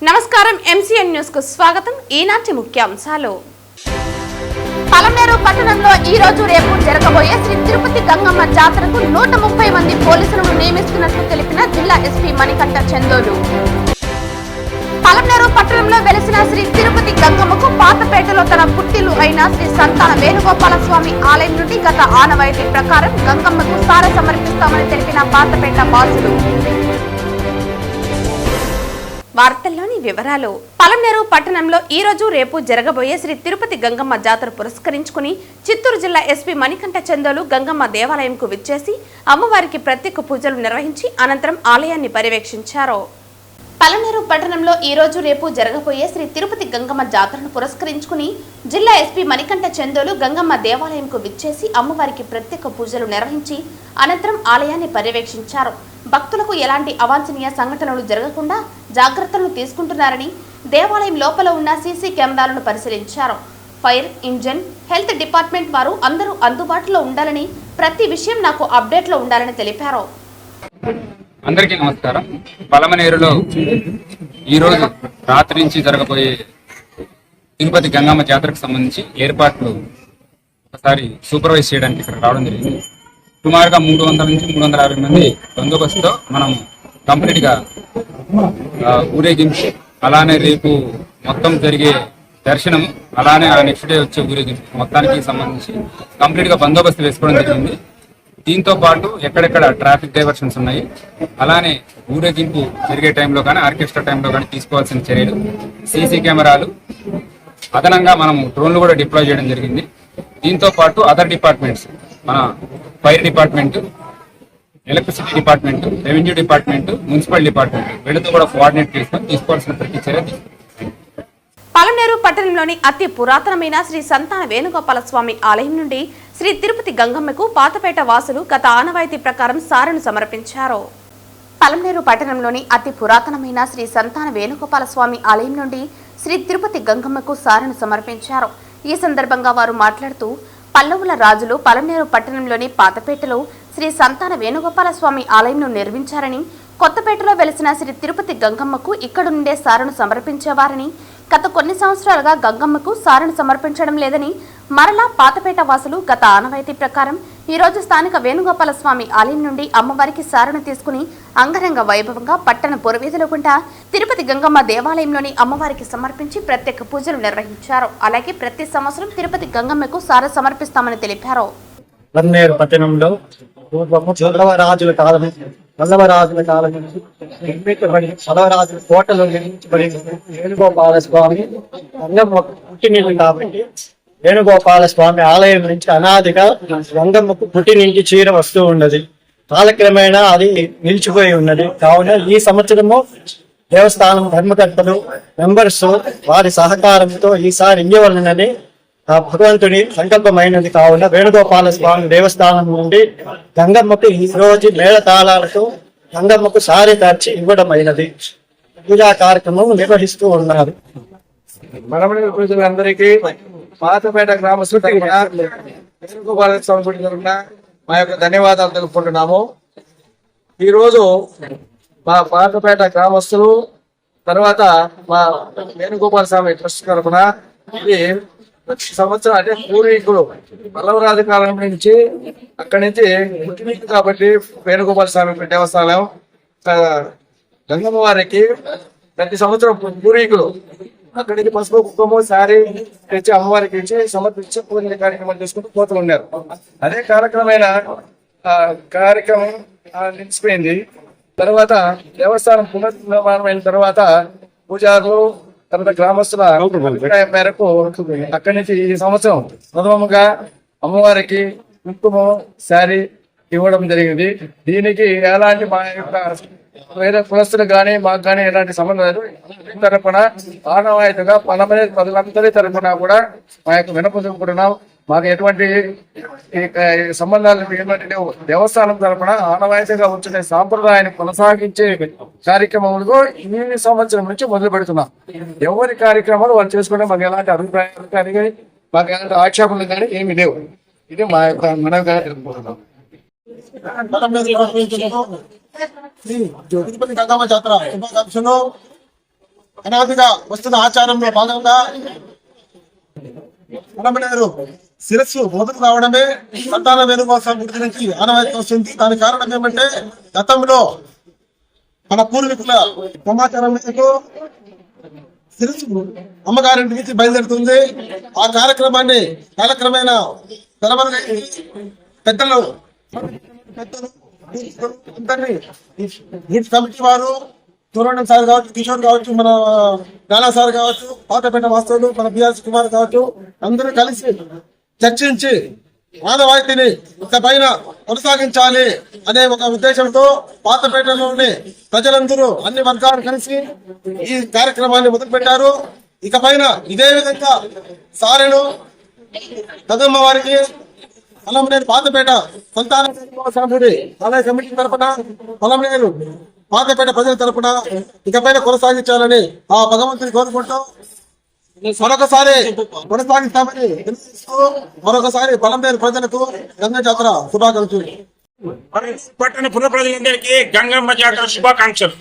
నమస్కారం MCN news కు స్వాగతం. ఈనాటి ముఖ్యాంశాలు. పలమనేరు పట్టణంలో ఈ రోజు రేపు జరగబోయే శ్రీ తిరుపతి గంగమ్మ జాతరకు 130 మంది పోలీసులను నియమిస్తున్నట్లు తెలిపిన జిల్లా ఎస్పీ మణికంఠ చందోలు. పలమనేరు పట్టణంలో వెలిసిన శ్రీ తిరుపతి గంగమ్మకు పాతపేటలో తన పుట్టిల్లు అయిన శ్రీ సంతాన వేణుగోపాల స్వామి ఆలయం నుండి గత ఆనవాయితీ ప్రకారం గంగమ్మకు సార సమర్పిస్తామని తెలిపిన పాతపేట వాసులు. వార్తల్లోని వివరాలు. పలమనేరు పట్టణంలో ఈ రోజు రేపు జరగబోయే శ్రీ తిరుపతి గంగమ్మ జాతర పురస్కరించుకుని చిత్తూరు జిల్లా ఎస్పీ మణికంఠ చందోలు గంగమ్మ దేవాలయంకు విచ్చేసి అమ్మవారికి ప్రత్యేక పూజలు నిర్వహించి అనంతరం ఆలయాన్ని పర్యవేక్షించారు. పలమనేరు పట్టణంలో ఈ రోజు రేపు జరగబోయే శ్రీ తిరుపతి గంగమ్మ జాతరను పురస్కరించుకుని జిల్లా ఎస్పీ మణికంఠ చందోలు గంగమ్మ దేవాలయంకు విచ్చేసి అమ్మవారికి ప్రత్యేక పూజలు నిర్వహించి అనంతరం ఆలయాన్ని పర్యవేక్షించారు. భక్తులకు ఎలాంటి అవాంఛనీయ సంఘటనలు జరగకుండా జాగ్రత్తలు తీసుకుంటున్నారని దేవాలయం లోపల ఉన్న సీసీ కెమెరాలను పరిశీలించారు. ఫైర్ ఇంజన్, హెల్త్ డిపార్ట్మెంట్ వారు అందరూ అందుబాటులో ఉండాలని, ప్రతి విషయం నాకు అప్డేట్లో ఉండాలని తెలిపారు. అందరికీ నమస్కారం. పలమనేరులో ఈరోజు రాత్రి నుంచి జరగబోయే తిరుపతి గంగమ్మ జాతరకు సంబంధించి ఏర్పాట్లు ఒకసారి సూపర్వైజ్ చేయడానికి ఇక్కడ రావడం జరిగింది. సుమారుగా 300 నుంచి 350 మంది బందోబస్తుతో మనం కంప్లీట్ గా ఊరేగింపు, అలానే రేపు మొత్తం జరిగే దర్శనం, అలానే ఆ నెక్స్ట్ డే వచ్చే ఊరేగింపు మొత్తానికి సంబంధించి కంప్లీట్ గా బందోబస్తు వేసుకోవడం జరిగింది. దీంతో పాటు ఎక్కడెక్కడ ట్రాఫిక్ డైవర్షన్స్ ఉన్నాయి, అలానే ఊరేగింపు జరిగే టైంలో కానీ ఆర్కెస్ట్రా టైంలో కానీ తీసుకోవాల్సిన చర్యలు, సీసీ కెమెరాలు, అదనంగా మనం డ్రోన్లు కూడా డిప్లాయ్ చేయడం జరిగింది. దీంతో పాటు అదర్ డిపార్ట్మెంట్స్, మన fire department, electricity department, revenue department, municipal department వీళ్ళతో కూడా కోఆర్డినేట్ చేసుకొని తీసుకోవాల్సిన ప్రతి చర్య. పలమనేరు పట్టణంలోని అతి పురాతనమైన శ్రీ సంతాన వేణుగోపాల స్వామి ఆలయం నుండి శ్రీ తిరుపతి గంగమ్మకు పాతపేట వాసులు గత ఆనవాయితీ ప్రకారం సారెను సమర్పించారు. పలమనేరు పట్టణంలోని అతి పురాతనమైన శ్రీ సంతాన వేణుగోపాల స్వామి ఆలయం నుండి శ్రీ తిరుపతి గంగమ్మకు సారెను సమర్పించారు. ఈ సందర్భంగా వారు మాట్లాడుతూ, పల్లవుల రాజులు పలమనేరు పట్టణంలోని పాతపేటలో శ్రీ సంతాన వేణుగోపాల స్వామి ఆలయంను నిర్మించారని, కొత్తపేటలో వెలిసిన శ్రీ తిరుపతి గంగమ్మకు ఇక్కడ నుండే సారెను సమర్పించేవారని, గత కొన్ని సంవత్సరాలుగా గంగమ్మకు సారెను సమర్పించడం లేదని, మరలా పాతపేట వాసులు గత ఆనవాయితీ ప్రకారం ఈ రోజు స్థానిక వేణుగోపాల స్వామి ఆలయం నుండి అమ్మవారికి సారెను తీసుకుని అంగరంగ వైభవంగా పట్టణ పురవీధుల గుండా తిరుపతి గంగమ్మ దేవాలయంలోని అమ్మవారికి సమర్పించి ప్రత్యేక పూజలు నిర్వహించారు. అలాగే ప్రతి సంవత్సరం తిరుపతి గంగమ్మకు సారె సమర్పిస్తామని తెలిపారు. పలమనేరు పట్టణంలో పల్లవరాజుల కాలం నుంచి నిర్మించబడి పల్లవరాజుల కోటలో నిర్మించబడి వేణుగోపాల స్వామి గంగమ్మ పుట్టినిల్లు కాబట్టి వేణుగోపాల స్వామి ఆలయం నుంచి అనాదిగా గంగమ్మకు పుట్టి నుంచి చీర వస్తూ ఉన్నది. కాలక్రమేణా అది నిలిచిపోయి ఉన్నది. కావున ఈ సంవత్సరము దేవస్థానం ధర్మకర్తలు మెంబర్స్ వారి సహకారంతో ఈసారి ఇవ్వవలనని భగవంతుని సంకల్పమైనది. కావున వేణుగోపాల స్వామి దేవస్థానం నుండి గంగమ్మకు ఈ రోజు మేళతాళాలతో గంగమ్మకు సారి తర్చి ఇవ్వడం అయినది. పూజా కార్యక్రమం నిర్వహిస్తూ ఉన్నారు. పలమనేరు ప్రజలందరికీ పాతపేట గ్రామస్తులకి వేణుగోపాల స్వామి గుడి తరఫున మా యొక్క ధన్యవాదాలు తెలుపుకుంటున్నాము. ఈరోజు మా పాతపేట గ్రామస్తులు, తర్వాత మా వేణుగోపాల స్వామి ట్రస్ట్ తరఫున ఇది ప్రతి సంవత్సరం అంటే పూర్వీకులు పల్లవరాజు కాలం నుంచి అక్కడి నుంచి పుట్టినీకు కాబట్టి వేణుగోపాల స్వామి దేవస్థానం గంగమ్మ వారికి ప్రతి సంవత్సరం పూర్వీకులు అక్కడి నుంచి పసుపు కుక్కము సారీ తెచ్చి అమ్మవారికి ఇచ్చి సమర్పించి పూజ కార్యక్రమాలు చేసుకుంటూ పోతూ ఉన్నారు. అదే కార్యక్రమం నిలిచిపోయింది. తర్వాత దేవస్థానం పునర్నిర్మాణం అయిన తర్వాత పూజారులు, తర్వాత గ్రామస్తుల అభిప్రాయం మేరకు అక్కడి నుంచి ఈ సంవత్సరం ప్రథమంగా అమ్మవారికి కుంకుమ శారీ ఇవ్వడం జరిగింది. దీనికి ఎలాంటి మా యొక్క వేరే కులస్తులకు కానీ మాకు కానీ ఎలాంటి సంబంధం లేదు. తరఫున ఆనవాయితీగా పలమనేరు ప్రజలందరి తరఫున కూడా మా యొక్క వినపడుకుంటున్నాం. మాకు ఎటువంటి సంబంధాలు ఎటువంటి లేవు. దేవస్థానం తరఫున ఆనవాయితీగా వచ్చిన సాంప్రదాయాన్ని కొనసాగించే కార్యక్రమాలు ఈ సంవత్సరం నుంచి మొదలు పెడుతున్నాం. ఎవరి కార్యక్రమాలు వాళ్ళు చేసుకుంటే మాకు ఎలాంటి అభిప్రాయాలు కానీ మాకు ఎలాంటి ఆక్షేపణలు కానీ ఏమీ లేవు. ఇది మా యొక్క మనగా తెలుపుకుంటున్నాం. తిరుపతి గంగమ్మ జాతర శుభాకాంక్షలు. అనాదిగా వస్తున్న ఆచారంలో భాగంగా పలమనేరు శిరస్సు మొదలు కావడమే సంతాన వేణుగోపాల గుడి నుంచి ఆనవాయితీ వస్తుంది. దాని కారణం ఏమంటే గతంలో మన పూర్వీకుల సమాచారం మేరకు శిరస్సు అమ్మగారింటి నుంచి బయలుదేరుతుంది. ఆ కార్యక్రమాన్ని కాలక్రమేణా పెద్దలు అందరినీ కమిటీ వారు సూర్యనారాయణ సార్ కావచ్చు, కిషోర్ కావచ్చు, మన నానా సార్ కావచ్చు, పాతపేట వాస్తవులు, మన బిఆర్సి కుమార్ కావచ్చు, అందరూ కలిసి చర్చించి ఆనవాయితీని ఇక పైన కొనసాగించాలి అనే ఒక ఉద్దేశంతో పాతపేటలోని ప్రజలందరూ అన్ని వర్గాలు కలిసి ఈ కార్యక్రమాన్ని మొదలుపెట్టారు. ఇక పైన ఇదే విధంగా సారెను కదమ్మ వారికి పొలంనేరు పాతపేట సంతాన ఆలయ కమిటీ తరఫున పొలంనేరు పాతపేట ప్రజల తరఫున ఇకపైన కొనసాగించాలని ఆ భగవంతుని కోరుకుంటూ మరొకసారి కొనసాగిస్తామని మరొకసారి పొలంనేరు ప్రజలకు గంగ జాతర శుభాకాంక్షలు. పట్టణ పుర ప్రజలందరికీ గంగమ్మ జాతర శుభాకాంక్షలు.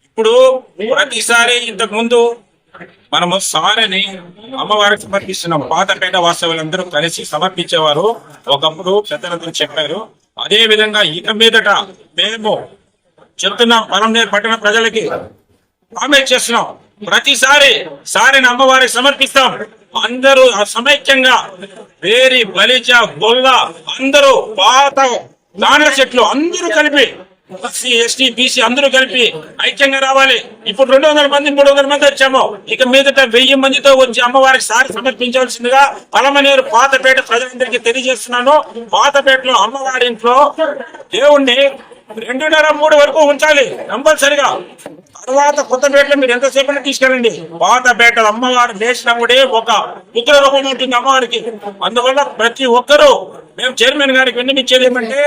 ఇప్పుడు ప్రతిసారి ఇంతకు ముందు మనము సారని అమ్మవారికి సమర్పిస్తున్నాం. పాతపేట వాస్తవులందరూ కలిసి సమర్పించేవారు. ఒకప్పుడు పెద్దలందరూ చెప్పారు. అదే విధంగా ఇక మీదట మేము చెప్తున్నాం, పొలంనేరు పట్టణ ప్రజలకి కామెంట్ చేస్తున్నాం. ప్రతిసారి సారిని అమ్మవారికి సమర్పిస్తాం. అందరూ సమైక్యంగా వేరి బలిజ గొల్ల అందరూ పాత దాన చెట్లు అందరూ కలిపి ఎస్సీ ఎస్టీ బీసీ అందరూ కలిపి ఐక్యంగా రావాలి. ఇప్పుడు 200 మంది 300 మంది వచ్చాము. ఇక మీదట 1000 మందితో వచ్చి అమ్మవారికి సారి సమర్పించవలసిందిగా పొలంనేరు పాతపేట ప్రజలందరికీ తెలియజేస్తున్నాను. పాతపేటలో అమ్మవారి ఇంట్లో దేవుణ్ణి 2:30-3 వరకు ఉంచాలి కంపల్సరిగా. తర్వాత కొత్తపేటలో మీరు ఎంతసేపు తీసుకెళ్ళండి. పాతపేట అమ్మవారు లేచినప్పుడే ఒక ఉగ్ర రూపం ఉంటుంది అమ్మవారికి. అందువల్ల ప్రతి ఒక్కరూ మేము చైర్మన్ గారికి విన్నవించేది ఏమంటే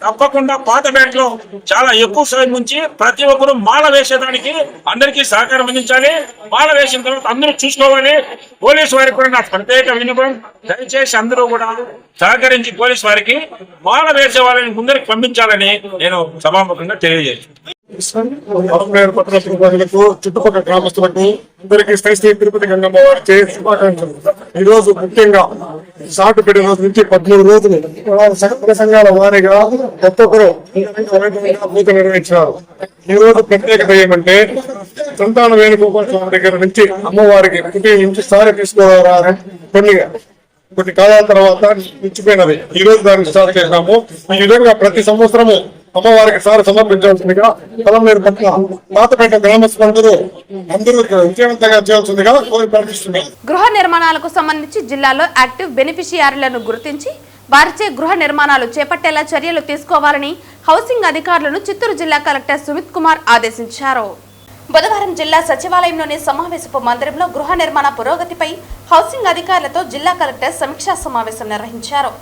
తప్పకుండా పాతపేటలో చాలా ఎక్కువ సమయం నుంచి ప్రతి ఒక్కరూ మాల వేసేదానికి అందరికీ సహకారం అందించాలి. మాల వేసిన తర్వాత అందరూ చూసుకోవాలి. పోలీసు వారికి కూడా నా ప్రత్యేక విన్నపం, దయచేసి అందరూ కూడా సహకరించి పోలీసు వారికి మాల వేసే వాళ్ళని ముందరికి పంపించాలని నేను సభాముఖంగా తెలియజేస్తాను. పొలంనేరు పట్టణ ప్రజలకు, చుట్టుపక్కల గ్రామస్తులకు అందరికీ శ్రీ తిరుపతి గంగమ్మ వారి శుభాకాంక్షలు. ఈ రోజు ముఖ్యంగా సాటుపేట రోజు నుంచి 13 రోజులు సహకార సంఘాల వారీగా ఒక్కొక్కరు పూజ నిర్వహించారు. ఈ రోజు ప్రత్యేకత ఏమంటే సంతాన వేణుగోపాల స్వామి దగ్గర నుంచి అమ్మవారికి నుంచి సారి తీసుకోవాలని కొన్ని కాలాల తర్వాత నిలిచిపోయినది. ఈ రోజు దానికి స్టార్ట్ చేశాము. ఈ విధంగా ప్రతి సంవత్సరము అమ్మవారికి సారి సమర్పించాల్సిందిగా పొలంనేరు పట్ల పాతపేట గ్రామస్తులందరూ అందరూ విజయవంతంగా చేయాల్సిందిగా కోరి ప్రార్థిస్తున్నాం. గృహ నిర్మాణాలకు సంబంధించి జిల్లాలో యాక్టివ్ బెనిఫిషియారీలను గుర్తించి వారిచే గృహ నిర్మాణాలు చేపట్టేలా చర్యలు తీసుకోవాలని హౌసింగ్ అధికారులను చిత్తూరు జిల్లా కలెక్టర్ సుమిత్ కుమార్ ఆదేశించారు. బుధవారం జిల్లా సచివాలయంలోని సమావేశపు మందిరంలో గృహ నిర్మాణ పురోగతిపై హౌసింగ్ అధికారులతో జిల్లా కలెక్టర్ సమీక్షా సమావేశం నిర్వహించారు.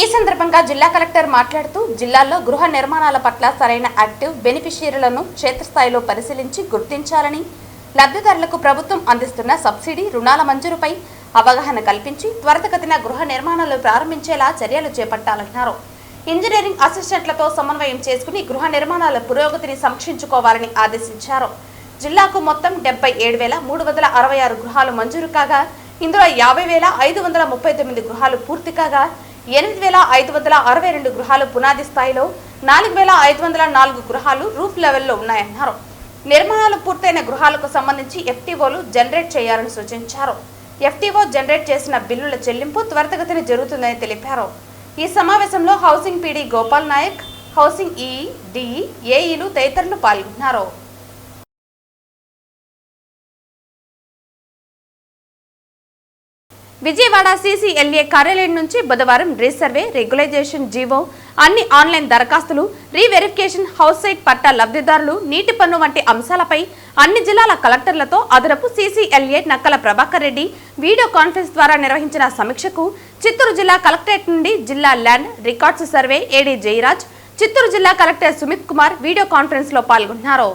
ఈ సందర్భంగా జిల్లా కలెక్టర్ మాట్లాడుతూ జిల్లాలో గృహ నిర్మాణాల పట్ల సరైన యాక్టివ్ బెనిఫిషియరీలను క్షేత్రస్థాయిలో పరిశీలించి గుర్తించాలని, లబ్ధిదారులకు ప్రభుత్వం అందిస్తున్న సబ్సిడీ రుణాల మంజూరుపై అవగాహన కల్పించి త్వరితగతిన గృహ నిర్మాణాలు ప్రారంభించేలా చర్యలు చేపట్టాలన్నారు. ఇంజనీరింగ్ అసిస్టెంట్లతో సమన్వయం చేసుకుని గృహ నిర్మాణాల పురోగతిని సమీక్షించుకోవాలని ఆదేశించారు. జిల్లాకు మొత్తం 77,366 గృహాలు మంజూరు కాగా ఇందులో 50,539 గృహాలు పూర్తి కాగా 8,562 గృహాలు పునాది స్థాయిలో, 4,504 గృహాలు రూఫ్ లెవెల్లో ఉన్నాయన్నారు. నిర్మాణాలు పూర్తయిన గృహాలకు సంబంధించి ఎఫ్టీఓలు జనరేట్ చేయాలని సూచించారు. ఎఫ్టీఓ జనరేట్ చేసిన బిల్లుల చెల్లింపు త్వరితగతిన జరుగుతుందని తెలిపారు. ఈ సమావేశంలో housing PD Gopal Nayak, housing EE, DE, ఏఈలు తదితరులు పాల్గొన్నారు. విజయవాడ సీసీఎల్ఏ కార్యాలయం నుంచి బుధవారం రీసర్వే, రెగ్యులైజేషన్ జీవో, అన్ని ఆన్లైన్ దరఖాస్తులు, రీవెరిఫికేషన్, హౌస్ సైట్ పట్టా లబ్ధిదారులు, నీటి పన్ను వంటి అంశాలపై అన్ని జిల్లాల కలెక్టర్లతో అదనపు CCLA Nakkala Prabhakar Reddy video conference ద్వారా నిర్వహించిన సమీక్షకు చిత్తూరు జిల్లా కలెక్టరేట్ నుండి జిల్లా land records survey AD Jayaraj, Chittoor జిల్లా collector Sumit Kumar video conference లో పాల్గొన్నారు.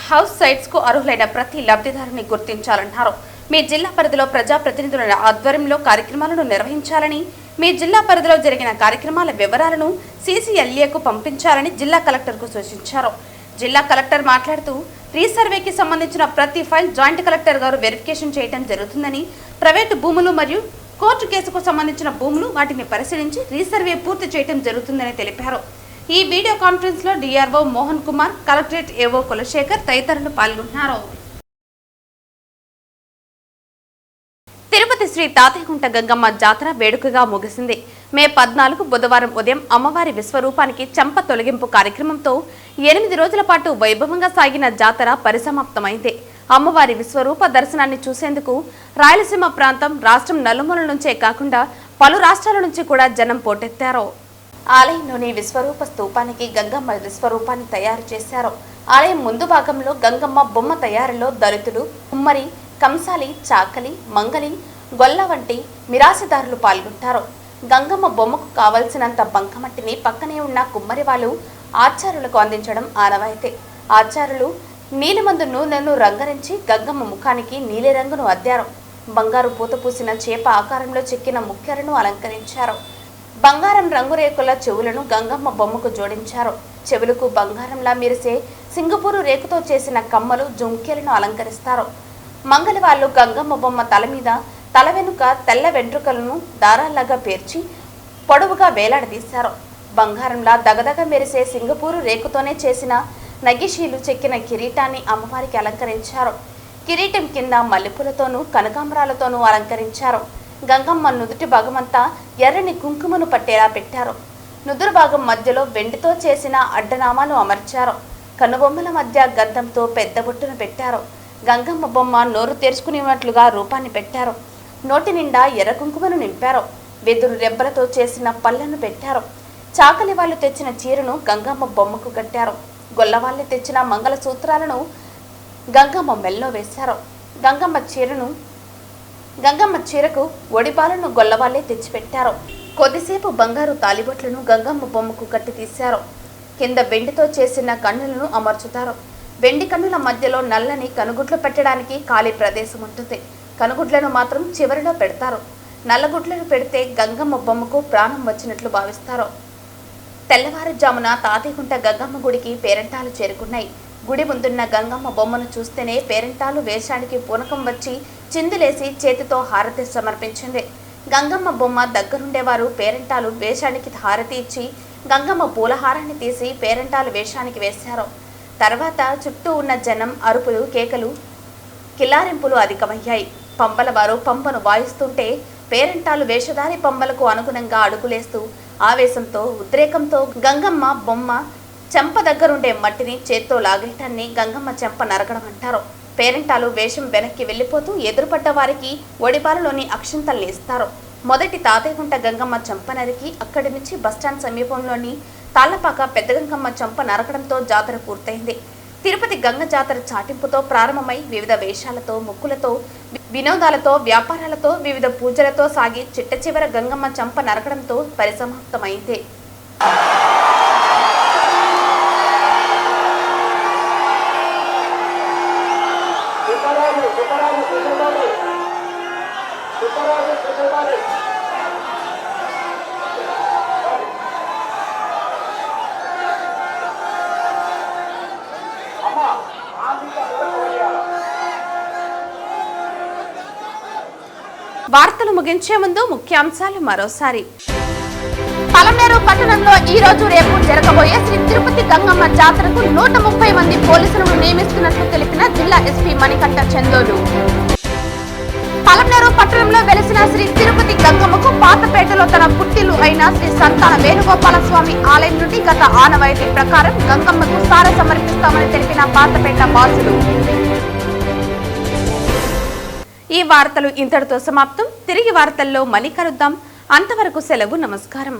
హౌస్ సైట్స్ కు అర్హులైన ప్రతి లబ్ధిదారుని గుర్తించాలన్నారు. మీ జిల్లా పరిధిలో ప్రజాప్రతినిధుల ఆధ్వర్యంలో కార్యక్రమాలను నిర్వహించాలని, మీ జిల్లా పరిధిలో జరిగిన కార్యక్రమాల వివరాలను సీసీఎల్ఏకు పంపించాలని జిల్లా కలెక్టర్కు సూచించారు. జిల్లా కలెక్టర్ మాట్లాడుతూ రీసర్వేకి సంబంధించిన ప్రతి ఫైల్ జాయింట్ కలెక్టర్ గారు వెరిఫికేషన్ చేయడం జరుగుతుందని, ప్రైవేటు భూములు మరియు కోర్టు కేసుకు సంబంధించిన భూములు వాటిని పరిశీలించి రీసర్వే పూర్తి చేయడం జరుగుతుందని తెలిపారు. ఈ వీడియో కాన్ఫరెన్స్ లో డిఆర్ఓ మోహన్ కుమార్, కలెక్టరేట్ ఏవో కులశేఖర్ తదితరులు పాల్గొన్నారు. తిరుపతి శ్రీ తాతయ్యగుంట గంగమ్మ జాతర వేడుకగా ముగిసింది. మే 14 బుధవారం ఉదయం అమ్మవారి విశ్వరూపానికి చెంప తొలగింపు కార్యక్రమంతో 8 రోజుల పాటు వైభవంగా సాగిన జాతర పరిసమాప్తమైంది. అమ్మవారి విశ్వరూప దర్శనాన్ని చూసేందుకు రాయలసీమ ప్రాంతం, రాష్ట్రం నలుమూల నుంచే కాకుండా పలు రాష్ట్రాల నుంచి కూడా జనం పోటెత్తారు. ఆలయంలోని విశ్వరూప స్తూపానికి గంగమ్మ విశ్వరూపాన్ని తయారు చేశారు. ఆలయం ముందు భాగంలో గంగమ్మ బొమ్మ తయారీలో దళితులు, కుమ్మరి, కంసాలి, చాకలి, మంగలి, గొల్ల వంటి మిరాసిదారులు పాల్గొంటారు. గంగమ్మ బొమ్మకు కావలసినంత బంకమట్టిని పక్కనే ఉన్న కుమ్మరి వాళ్ళు ఆచారులకు అందించడం ఆనవాయితీ. ఆచారులు నీలిమందు నూనెను రంగరించి గంగమ్మ ముఖానికి నీలిరంగును అద్దారు. బంగారు పూత పూసిన చేప ఆకారంలో చెక్కిన ముఖ్యలను అలంకరించారు. బంగారం రంగురేకుల చెవులను గంగమ్మ బొమ్మకు జోడించారు. చెవులకు బంగారంలా మెరిసే సింగపూరు రేకుతో చేసిన కమ్మలు, జుంకెలను అలంకరిస్తారు. మంగలి వాళ్ళు గంగమ్మ బొమ్మ తల మీద, తల వెనుక తెల్ల వెంట్రుకలను దారాల్లాగా పేర్చి పొడవుగా వేలాడదీశారు. బంగారంలా దగదగ మెరిసే సింగపూరు రేకుతోనే చేసిన నగిషీలు చెక్కిన కిరీటాన్ని అమ్మవారికి అలంకరించారు. కిరీటం కింద మల్లెపూలతోనూ కనకాంబరాలతోనూ అలంకరించారు. గంగమ్మ నుదుటి భాగమంతా ఎర్రని కుంకుమను పట్టేలా పెట్టారు. నుదురు భాగం మధ్యలో వెండితో చేసిన అడ్డనామాలు అమర్చారు. కనుబొమ్మల మధ్య గంధంతో పెద్ద బొట్టును పెట్టారు. గంగమ్మ బొమ్మ నోరు తెరుచుకునేటట్లుగా రూపాన్ని పెట్టారు. నోటి నిండా ఎర్ర కుంకుమను నింపారు. వెదురు రెబ్బలతో చేసిన పళ్ళను పెట్టారు. చాకలి వాళ్ళు తెచ్చిన చీరను గంగమ్మ బొమ్మకు కట్టారు. గొల్లవాళ్ళు తెచ్చిన మంగళ సూత్రాలను గంగమ్మ మెల్లో వేశారు. గంగమ్మ చీరకు ఒడిపాలను గొల్లవాళ్లే తెచ్చిపెట్టారు. కొద్దిసేపు బంగారు తాలిబొట్లను గంగమ్మ బొమ్మకు కట్టి తీశారు. కింద వెండితో చేసిన కన్నులను అమర్చుతారు. వెండి కన్నుల మధ్యలో నల్లని కనుగుడ్లు పెట్టడానికి ఖాళీ ప్రదేశం ఉంటుంది. కనుగుడ్లను మాత్రం చివరిలో పెడతారు. నల్లగుడ్లను పెడితే గంగమ్మ బొమ్మకు ప్రాణం వచ్చినట్లు భావిస్తారు. తెల్లవారుజామున తాతయ్యగుంట గంగమ్మ గుడికి పేరంటాలు చేరుకున్నాయి. గుడి ముందున్న గంగమ్మ బొమ్మను చూస్తేనే పేరంటాలు వేషానికి పూనకం వచ్చి చిందులేసి చేతితో హారతి సమర్పించింది. గంగమ్మ బొమ్మ దగ్గరుండేవారు పేరంటాలు వేషానికి హారతి ఇచ్చి గంగమ్మ పూలహారాన్ని తీసి పేరంటాలు వేషానికి వేశారు. తర్వాత చుట్టూ ఉన్న జనం అరుపులు, కేకలు, కిలారింపులు అధికమయ్యాయి. పంబల వారు పంబను వాయిస్తుంటే పేరంటాలు వేషధారి పంబలకు అనుగుణంగా అడుగులేస్తూ ఆవేశంతో, ఉద్రేకంతో గంగమ్మ బొమ్మ చెంప దగ్గరుండే మట్టిని చేత్తో లాగేయటాన్ని గంగమ్మ చెంప నరకడం అంటారు. పేరంటాలు వేషం వెనక్కి వెళ్లిపోతూ ఎదురుపడ్డ వారికి ఒడిపాలలోని అక్షింతల్ని ఇస్తారు. మొదటి తాతయ్యగుంట గంగమ్మ చెంప నరికి అక్కడి నుంచి బస్టాండ్ సమీపంలోని తాళ్లపాక పెద్ద గంగమ్మ చెంప నరకడంతో జాతర పూర్తయింది. తిరుపతి గంగ జాతర చాటింపుతో ప్రారంభమై వివిధ వేషాలతో, ముక్కులతో, వినోదాలతో, వ్యాపారాలతో, వివిధ పూజలతో సాగి చిట్ట చివర గంగమ్మ చెంప నరకడంతో పరిసమాప్తమైంది. వార్తలు ముగించే ముందు ముఖ్యాంశాలు మరోసారి. పలమనేరు పట్టణంలో ఈ రోజు, రేపు జరగబోయే శ్రీ తిరుపతి గంగమ్మ జాతరకు 130 మంది పోలీసులను నియమిస్తున్నట్లు తెలిపిన జిల్లా ఎస్పీ మణికంఠ చందోలు. పలమనేరు పట్టణంలో వెలిసిన శ్రీ తిరుపతి గంగమ్మకు పాతపేటలో తన పుట్టిల్లు అయిన శ్రీ సంతాన వేణుగోపాల స్వామి ఆలయం నుండి గత ఆనవాయితీ ప్రకారం గంగమ్మకు సార సమర్పిస్తామని తెలిపిన పాతపేట వాసులు. ఈ వార్తలు ఇంతటితో సమాప్తం. తిరిగి వార్తల్లో మళ్ళీ కలుద్దాం. అంతవరకు సెలవు. నమస్కారం.